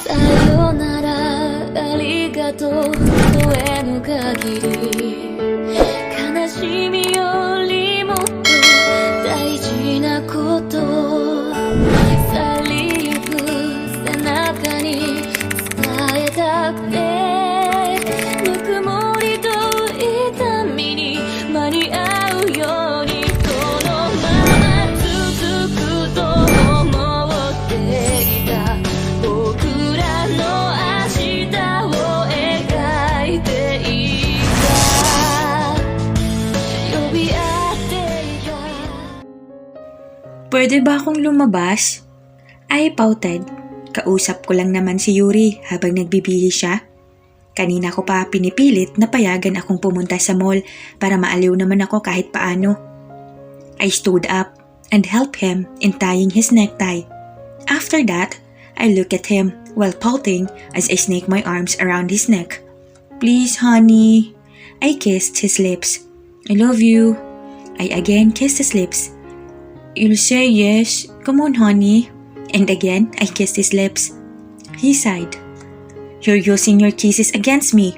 さよならありがとう声の限り悲しみよりもっと大事なこと去りゆく背中に伝えたくてぬくもりと痛みに間に合うようにこのまま続くと思っていた僕らの明日を描いていた呼び合っていた Pwede ba akong lumabas? I pouted. Kausap ko lang naman si Yurhi habang nagbibihis siya. Kanina ko pa pinipilit na payagan akong pumunta sa mall para maaliw naman ako kahit paano. I stood up and helped him in tying his necktie. After that, I looked at him while pouting as I snaked my arms around his neck. Please, honey. I kissed his lips. I love you. I again kissed his lips. You'll say yes. Come on, honey. And again, I kissed his lips. He sighed. You're using your kisses against me.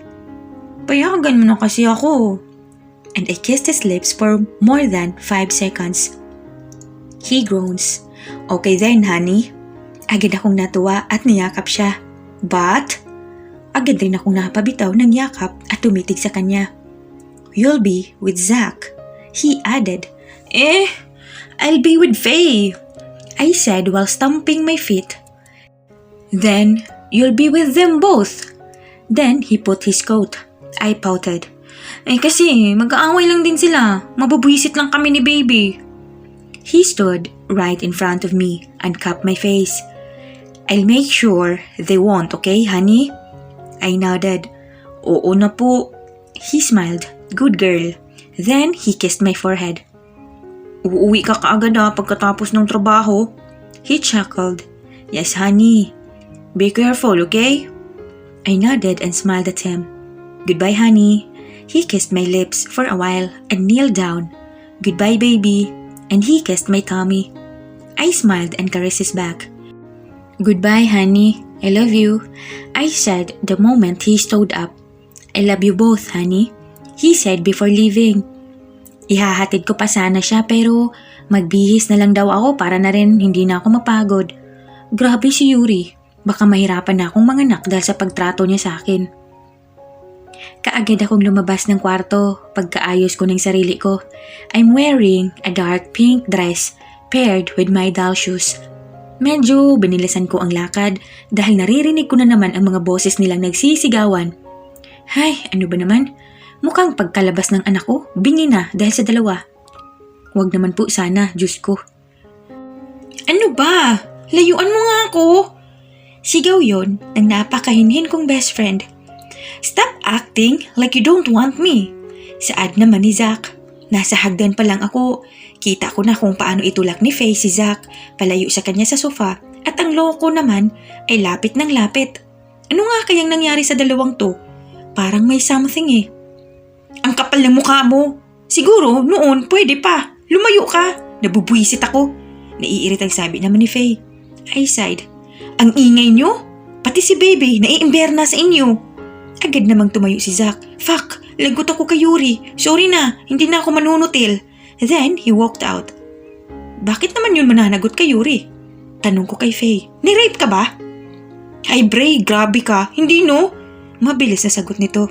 Payagan mo na kasi ako. And I kissed his lips for more than 5 seconds. He groans. Okay then, honey. Agad akong natuwa at niyakap siya. But, agad rin akong napabitaw ng yakap at tumitig sa kanya. You'll be with Zach, he added. I'll be with Faye, I said while stomping my feet. Then, you'll be with them both. Then, he put his coat. I pouted. Kasi, mag-aaway lang din sila. Mabubwisit lang kami ni baby. He stood right in front of me and cupped my face. I'll make sure they won't, okay, honey? I nodded. Oo na po. He smiled. Good girl. Then, he kissed my forehead. Uuwi ka kaagad pagkatapos ng trabaho. He chuckled. Yes, honey. Be careful, okay? I nodded and smiled at him. Goodbye, honey. He kissed my lips for a while and kneeled down. Goodbye, baby. And he kissed my tummy. I smiled and caressed his back. Goodbye, honey. I love you, I said the moment he stood up. I love you both, honey, he said before leaving. Ihahatid ko pa sana siya pero magbihis na lang daw ako para na rin hindi na ako mapagod. Grabe si Yurhi. Baka mahirapan na akong manganak dahil sa pagtrato niya sa akin. Kaagad akong lumabas ng kwarto pagkaayos ko ng sarili ko. I'm wearing a dark pink dress paired with my doll shoes. Medyo binilasan ko ang lakad dahil naririnig ko na naman ang mga boses nilang nagsisigawan. Hay, ano ba naman? Mukhang pagkalabas ng anak ko, bingi na dahil sa dalawa. Huwag naman po sana, Diyos ko. Ano ba? Layuan mo nga ako! Sigaw yon ng napakahinhin kong best friend. Stop acting like you don't want me. Saad naman ni Zach. Nasa hagdan pa lang ako. Kita ko na kung paano itulak ni Faye si Zach palayo sa kanya sa sofa at ang loko naman ay lapit ng lapit. Ano nga kayang nangyari sa dalawang to? Parang may something eh. Ang kapal ng mukha mo. Siguro noon pwede pa. Lumayo ka. Nabubwisit ako. Naiirit ang sabi naman ni Faye. I sighed. Ang ingay nyo? Pati si baby naiimberna sa inyo. Agad namang tumayo si Zach. Fuck, lagot ako kay Yurhi. Sorry na, hindi na ako manunutil. Then, he walked out. Bakit naman yun mananagot kay Yurhi? Tanong ko kay Faye. Ni-rape ka ba? Ay Brie, grabe ka. Hindi no? Mabilis na sagot nito.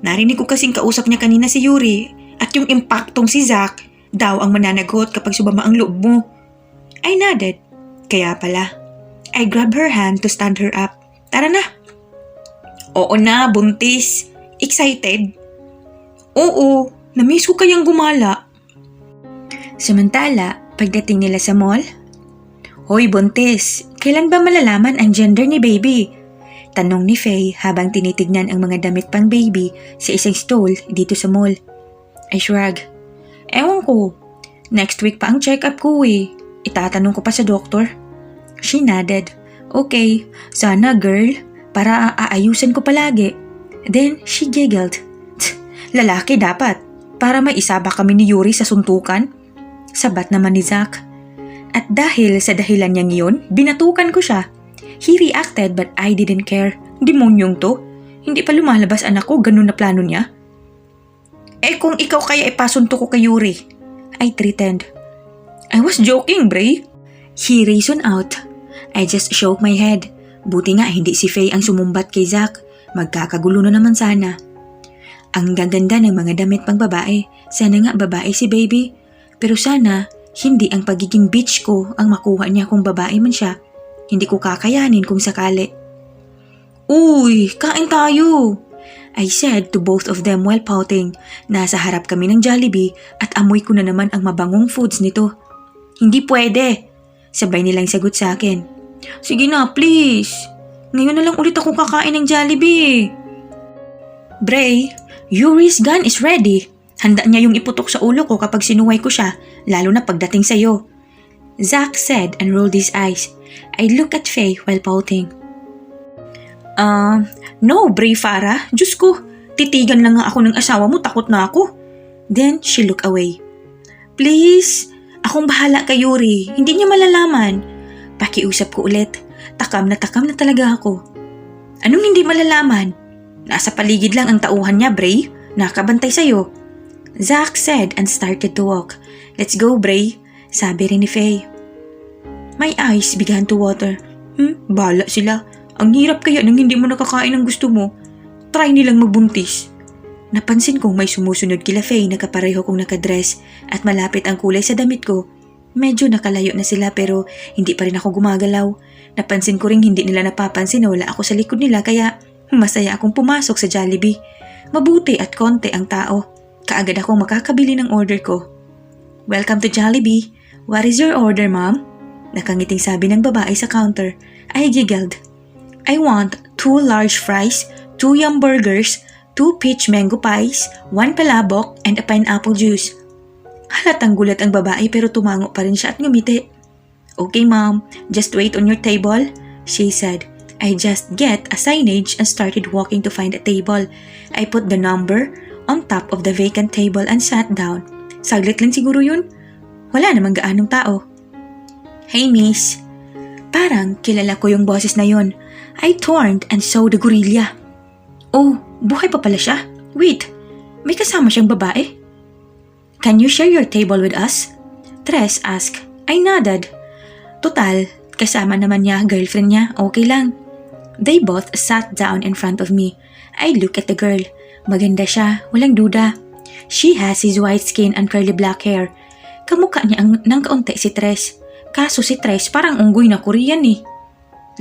Narinig ko kasing kausap niya kanina si Yurhi at yung impaktong si Zach daw ang mananagot kapag sumama ang loob mo. I nodded. Kaya pala. I grabbed her hand to stand her up. Tara na. Oo na, buntis. Excited? Oo, namiss ko kayang gumala. Samantala, pagdating nila sa mall, Hoy buntis, kailan ba malalaman ang gender ni baby? Tanong ni Faye habang tinitignan ang mga damit pang baby sa isang stall dito sa mall. I shrug. Ewan ko, next week pa ang check-up ko eh. Itatanong ko pa sa doktor. She nodded. Okay, sana girl, para aayusan ko palagi. Then she giggled. Lalaki dapat, para maisaba kami ni Yurhi sa suntukan. Sabat naman ni Zach. At dahil sa dahilan niyang iyon, binatukan ko siya. He reacted but I didn't care. Demonyong to. Hindi pa lumalabas anak ko, ganun na plano niya. Eh kung ikaw kaya ipasunto ko kay Yurhi, I threatened. I was joking, Brie. He reasoned out. I just shook my head. Buti nga hindi si Faye ang sumumbat kay Zach. Magkakagulo na naman sana. Ang gaganda ng mga damit pang babae. Sana nga babae si baby. Pero sana hindi ang pagiging bitch ko ang makuha niya kung babae man siya. Hindi ko kakayanin kung sakali. Uy, kain tayo! I said to both of them while pouting. Nasa harap kami ng Jollibee at amoy ko na naman ang mabangong foods nito. Hindi pwede! Sabay nilang sagot sa akin. Sige na, please. Ngayon na lang ulit ako kakain ng Jollibee. Brie, Yurhi's gun is ready. Handa niya yung iputok sa ulo ko kapag sinuway ko siya, lalo na pagdating sa'yo. Zach said and rolled his eyes. I looked at Faye while pouting. No, Brie Farah. Diyos ko, titigan lang nga ako ng asawa mo, takot na ako. Then she looked away. Please, akong bahala kay Yurhi, hindi niya malalaman. Pakiusap ko ulit. Takam na talaga ako. Anong hindi malalaman? Nasa paligid lang ang tauhan niya, Brie. Nakabantay sa'yo. Zach said and started to walk. Let's go, Brie, sabi rin ni Faye. My eyes began to water. Bahala sila. Ang hirap kaya nang hindi mo nakakain ang gusto mo. Try nilang magbuntis. Napansin kong may sumusunod kila Faye na kapareho kong nakadress at malapit ang kulay sa damit ko. Medyo nakalayo na sila pero hindi pa rin ako gumagalaw. Napansin ko ring hindi nila napapansin na wala ako sa likod nila kaya masaya akong pumasok sa Jollibee. Mabuti at konti ang tao. Kaagad akong makakabili ng order ko. Welcome to Jollibee. What is your order, ma'am? Nakangiting sabi ng babae sa counter. I giggled. I want 2 large fries, 2 yum burgers, 2 peach mango pies, 1 palabok, and a pineapple juice. Halatang gulat ang babae pero tumango pa rin siya at ngumiti. Okay ma'am, just wait on your table, she said. I just get a signage and started walking to find a table. I put the number on top of the vacant table and sat down. Saglit lang siguro yun. Wala namang gaanong tao. Hey miss. Parang kilala ko yung boses na yun. I turned and saw the gorilla. Oh, buhay pa pala siya. Wait, may kasama siyang babae? Can you share your table with us? Tres asked. I nodded. Total, kasama naman niya, girlfriend niya, okay lang. They both sat down in front of me. I looked at the girl. Maganda siya, walang duda. She has his white skin and curly black hair. Kamukha niya ng kaunti si Tres. Kaso si Tres parang unggoy na Korean eh.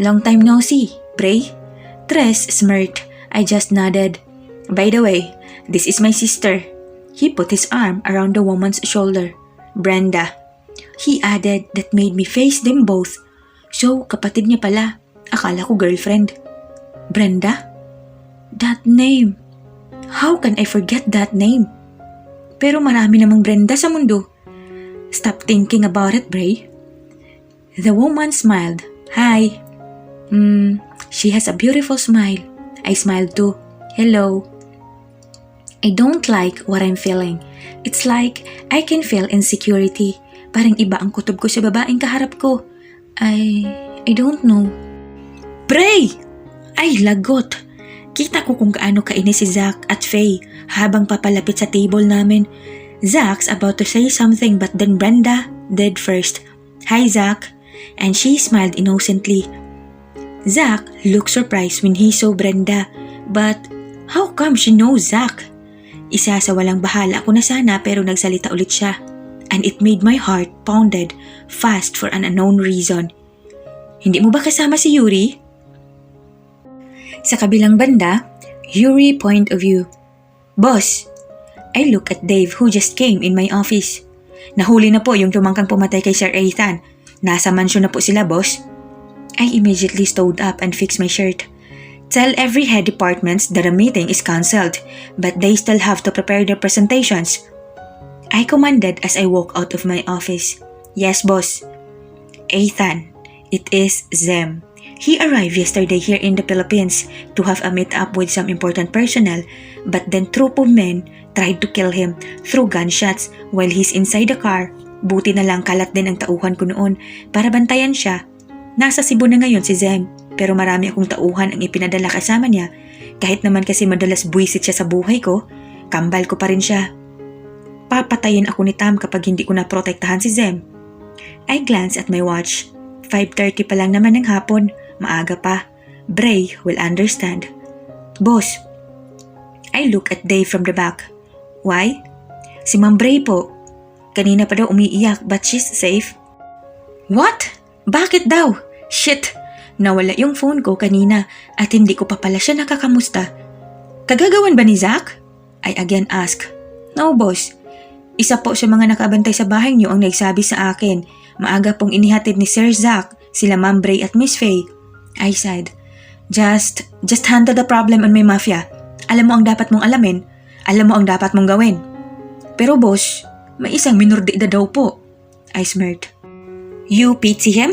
Long time no see, Brie. Tres smirked. I just nodded. By the way, this is my sister. He put his arm around the woman's shoulder. Brenda. He added that made me face them both. So, kapatid niya pala. Akala ko girlfriend. Brenda? That name. How can I forget that name? Pero marami namang Brenda sa mundo. Stop thinking about it, Brie. The woman smiled. Hi. She has a beautiful smile. I smiled too. Hello. I don't like what I'm feeling. It's like I can feel insecurity. Parang iba ang kutob ko sa babaeng kaharap ko. I don't know. Brie! Ay, lagot! Kita ko kung gaano kainis si Zach at Faye habang papalapit sa table namin. Zach's about to say something but then Brenda did first. Hi, Zach. And she smiled innocently. Zach looked surprised when he saw Brenda. But how come she knows Zach? Isa sa walang bahala ako na sana pero nagsalita ulit siya. And it made my heart pounded fast for an unknown reason. Hindi mo ba kasama si Yurhi? Sa kabilang banda, Yurhi point of view. Boss, I look at Dave who just came in my office. Nahuli na po yung tumangkang pumatay kay Sir Ethan. Nasa mansyon na po sila, boss. I immediately stood up and fixed my shirt. Tell every head departments that a meeting is cancelled, but they still have to prepare their presentations. I commanded as I walked out of my office. Yes, boss. Ethan, it is Zem. He arrived yesterday here in the Philippines to have a meet-up with some important personnel, but then troop of men tried to kill him through gunshots while he's inside the car. Buti na lang kalat din ang tauhan ko noon para bantayan siya. Nasa Cebu na ngayon si Zem, pero marami akong tauhan ang ipinadala kasama niya. Kahit naman kasi madalas buwisit siya sa buhay ko, kambal ko pa rin siya. Papatayin ako ni Tam kapag hindi ko naprotektahan si Zem. I glance at my watch. 5:30 pa lang naman ng hapon. Maaga pa. Brie will understand. Boss. I look at Dave from the back. Why? Si Ma'am Brie po. Kanina pa daw umiiyak but she's safe. What? Bakit daw? Shit! Nawala yung phone ko kanina at hindi ko pa pala siya nakakamusta. Kagagawan ba ni Zach? I again ask. No, boss. Isa po sa mga nakabantay sa bahay niyo ang nagsabi sa akin. Maaga pong inihatid ni Sir Zach, sila Ma'am Brie at Miss Faye. I sighed. Just handle the problem on my mafia. Alam mo ang dapat mong alamin. Alam mo ang dapat mong gawin. Pero boss, may isang minor de edad daw po. I smirked. You pity him?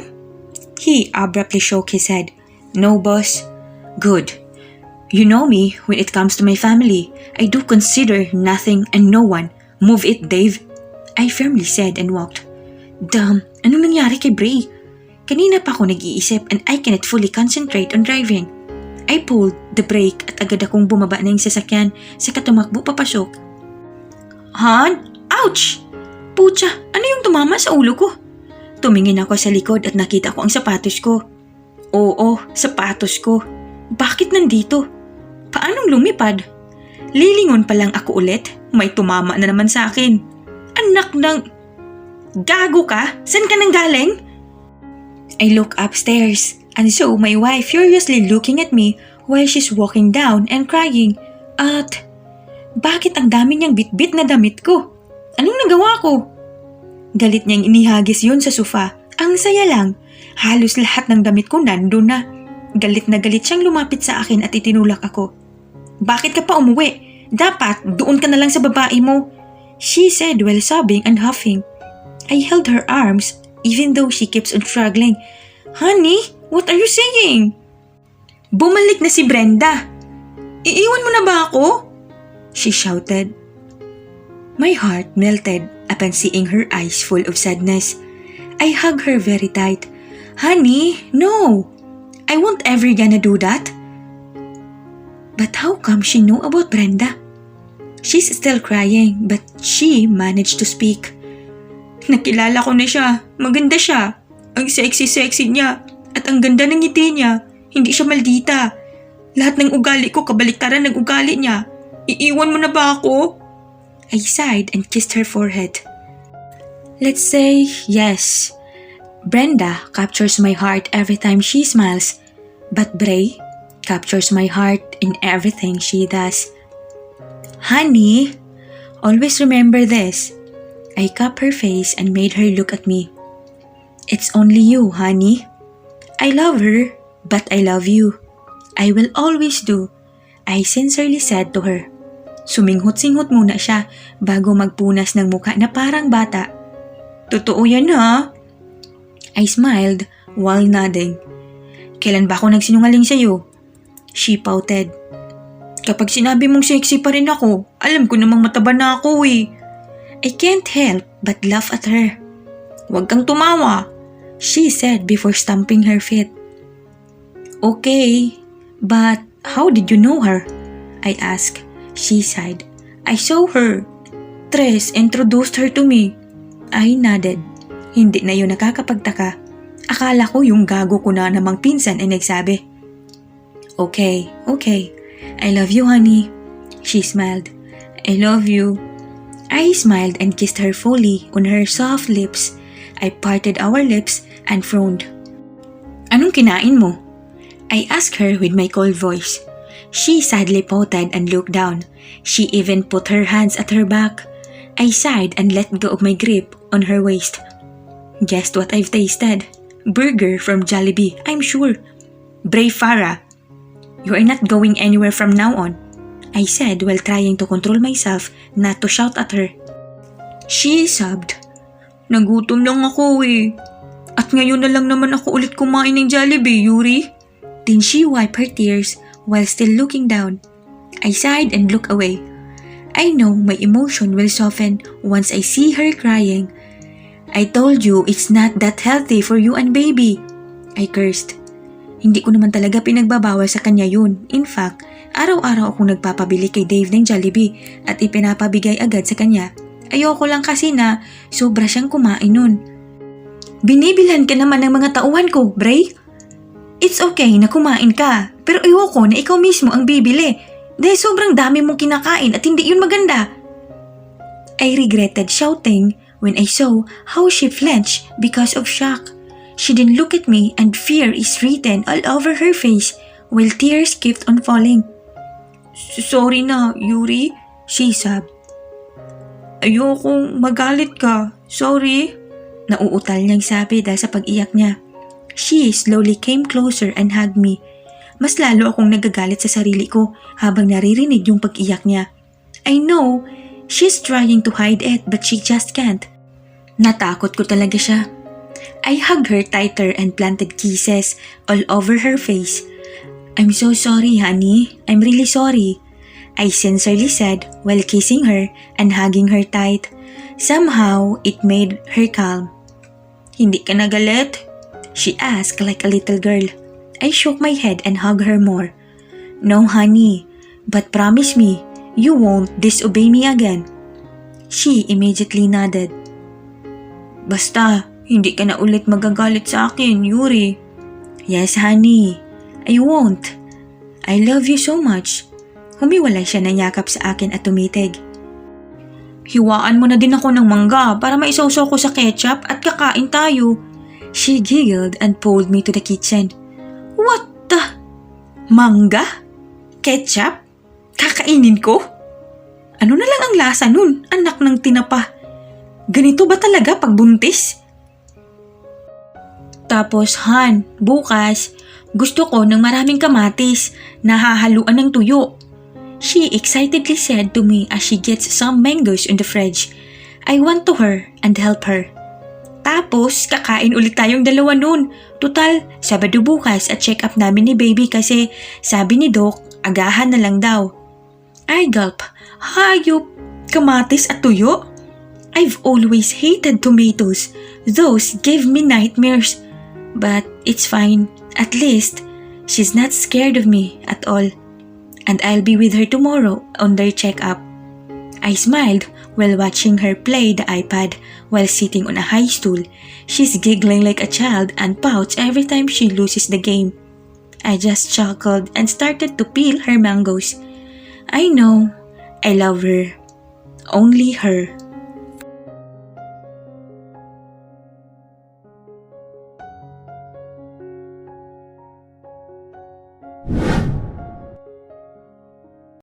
He abruptly shook his head. No, boss. Good. You know me, when it comes to my family, I do consider nothing and no one. Move it, Dave. I firmly said and walked. Damn, anong nangyari kay Brie? Kanina pa ako nag-iisip and I cannot fully concentrate on driving. I pulled the brake at agad akong bumaba na yung sasakyan sa katumakbo papasok. Han? Ouch! Pucha, ano yung tumama sa ulo ko? Tumingin ako sa likod at nakita ko ang sapatos ko. Oo, sapatos ko. Bakit nandito? Paanong lumipad? Lilingon pa lang ako ulit, may tumama na naman sa akin. Anak ng... Gago ka? San ka nang galing? I look upstairs and saw my wife furiously looking at me while she's walking down and crying. At bakit ang dami niyang bitbit na damit ko? Anong nagawa ko? Galit niyang inihagis yun sa sofa. Ang saya lang. Halos lahat ng damit ko nandun na. Galit na galit siyang lumapit sa akin at itinulak ako. Bakit ka pa umuwi? Dapat doon ka na lang sa babae mo. She said while sobbing and huffing. I held her arms even though she keeps on struggling. Honey, what are you saying? Bumalik na si Brenda. Iiwan mo na ba ako? She shouted. My heart melted upon seeing her eyes full of sadness. I hugged her very tight. Honey, no! I won't ever gonna do that. But how come she know about Brenda? She's still crying but she managed to speak. Nakilala ko na siya. Maganda siya. Ang sexy-sexy niya. At ang ganda ng ngiti niya. Hindi siya maldita. Lahat ng ugali ko kabaliktaran ng ugali niya. Iiwan mo na ba ako? I sighed and kissed her forehead. Let's say yes. Brenda captures my heart every time she smiles, but Brie captures my heart in everything she does. Honey, always remember this. I cupped her face and made her look at me. It's only you, honey. I love her, but I love you. I will always do, I sincerely said to her. Suminghot-singhot muna siya bago magpunas ng muka na parang bata. Totoo yan ha? I smiled while nodding. Kailan ba ako nagsinungaling sa'yo? She pouted. Kapag sinabi mong sexy pa rin ako, alam ko namang mataba na ako eh. I can't help but laugh at her. Huwag kang tumawa, she said before stamping her feet. Okay, but how did you know her? I asked. She sighed. I saw her. Tres introduced her to me. I nodded. Hindi na yun nakakapagtaka. Akala ko yung gago ko na namang pinsan ay nagsabi. Okay. I love you, honey. She smiled. I love you. I smiled and kissed her fully on her soft lips. I parted our lips and frowned. Anong kinain mo? I asked her with my cold voice. She sadly pouted and looked down. She even put her hands at her back. I sighed and let go of my grip on her waist. Guess what I've tasted? Burger from Jollibee, I'm sure. Brave Farah. You are not going anywhere from now on, I said while trying to control myself not to shout at her. She sobbed. Nagutom lang ako eh. At ngayon na lang naman ako ulit kumain ng Jollibee, Yurhi. Then she wiped her tears while still looking down. I sighed and looked away. I know my emotion will soften once I see her crying. I told you it's not that healthy for you and baby, I cursed. Hindi ko naman talaga pinagbabawal sa kanya yun. In fact, araw-araw akong nagpapabili kay Dave ng Jollibee at ipinapabigay agad sa kanya. Ayoko lang kasi na sobra siyang kumain nun. Binibilhan ka naman ng mga tauhan ko, Brie. It's okay na kumain ka, pero ayoko na ikaw mismo ang bibili dahil sobrang dami mong kinakain at hindi yun maganda. I regretted shouting when I saw how she flinched because of shock. She didn't look at me and fear is written all over her face while tears kept on falling. Sorry na, Yurhi, she sobbed. Ayokong magalit ka. Sorry. Nauutal niyang sabi dahil sa pag-iyak niya. She slowly came closer and hugged me. Mas lalo akong nagagalit sa sarili ko habang naririnig yung pag-iyak niya. I know, she's trying to hide it but she just can't. Natakot ko talaga siya. I hugged her tighter and planted kisses all over her face. I'm so sorry, honey. I'm really sorry. I sincerely said while kissing her and hugging her tight. Somehow, it made her calm. Hindi ka nagalit? She asked like a little girl. I shook my head and hugged her more. No, honey, but promise me, you won't disobey me again. She immediately nodded. Basta, hindi ka na ulit magagalit sa akin, Yurhi. Yes, honey, I won't. I love you so much. Humiwalay siya ng yakap sa akin at tumitig. Hiwaan mo na din ako ng mangga para maisawsaw ko sa ketchup at kakain tayo. She giggled and pulled me to the kitchen. What the? Mangga? Ketchup? Kakainin ko? Ano na lang ang lasa nun, anak ng tinapa? Ganito ba talaga pag buntis? Tapos, Han, bukas, gusto ko ng maraming kamatis na hahaluan ng tuyo. She excitedly said to me as she gets some mangoes in the fridge. I went to her and help her. Tapos, kakain ulit tayong dalawa nun. Tutal, Sabado bukas at check up namin ni baby kasi sabi ni Doc, agahan na lang daw. I gulp. Hayop, kamatis at tuyo? I've always hated tomatoes. Those give me nightmares. But it's fine. At least, she's not scared of me at all. And I'll be with her tomorrow on their check-up. I smiled while watching her play the iPad while sitting on a high stool. She's giggling like a child and pouts every time she loses the game. I just chuckled and started to peel her mangoes. I know, I love her. Only her.